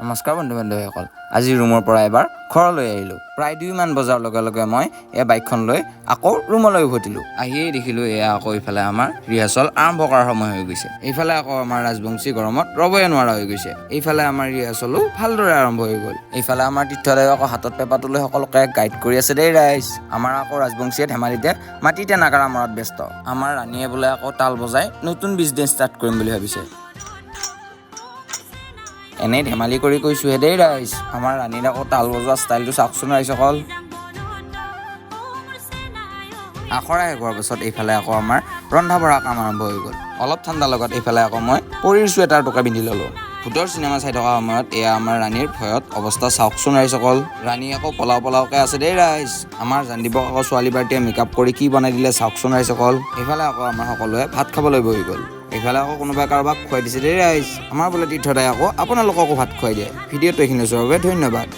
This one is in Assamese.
নমস্কাৰ বন্ধু বান্ধৱীসকল, আজি ৰুমৰ পৰা এবাৰ ঘৰলৈ আহিলোঁ। প্ৰায় 2 মান বজাৰ লগে লগে মই এই বাইকখন লৈ আকৌ ৰুমলৈ উভতিলোঁ। আহিয়েই দেখিলোঁ এয়া আকৌ ইফালে আমাৰ ৰিহাৰ্চল আৰম্ভ কৰাৰ সময় হৈ গৈছে। এইফালে আকৌ আমাৰ ৰাজবংশী গৰমত ৰ'বই নোৱাৰা হৈ গৈছে। এইফালে আমাৰ ৰিহাৰ্চলো ভালদৰে আৰম্ভ হৈ গ'ল। এইফালে আমাৰ তীৰ্থদেৱে আকৌ হাতত পেপাৰটো লৈ সকলোকে গাইড কৰি আছে দেই ৰাইজ। আমাৰ আকৌ ৰাজবংশীয়ে ধেমালিতে মাটিতে নাগাৰা মৰাত ব্যস্ত। আমাৰ ৰাণীয়ে বোলে আকৌ তাল বজাই নতুন বিজনেছ ষ্টাৰ্ট কৰিম বুলি ভাবিছে। এনেই ধেমালি কৰি কৈছোঁহে দেই ৰাইজ। আমাৰ ৰাণীৰ আকৌ তাল বজোৱা ষ্টাইলটো চাওকচোন ৰাইজ অকল। আখৰা শেষ হোৱাৰ পাছত এইফালে আকৌ আমাৰ ৰন্ধা বঢ়া কাম আৰম্ভ হৈ গ'ল। অলপ ঠাণ্ডা লগত এইফালে আকৌ মই পৰীৰ চুৱেটাৰটোকে পিন্ধি ল'লোঁ। ভূতৰ চিনেমা চাই থকা সময়ত এয়া আমাৰ ৰাণীৰ ভয়ত অৱস্থা চাওকচোন ৰাইজ অকল। ৰাণী আকৌ পলাওকে আছে দেই ৰাইজ। আমাৰ জানদীপক আকৌ ছোৱালী পাৰ্টীয়ে মেকআপ কৰি কি বনাই দিলে চাওকচোন ৰাইজ অকল। এইফালে আকৌ আমাৰ সকলোৱে ভাত খাবলৈ বহি গ'ল। এইফালে আকৌ কোনোবাই কাৰোবাক খুৱাই দিছে দেই ৰাইজ। আমাৰ বোলে তীৰ্থদাই আকৌ আপোনালোককো ভাত খুৱাই দিয়ে। ভিডিঅ'টো এইখিনি চোৱাৰ বাবে ধন্যবাদ।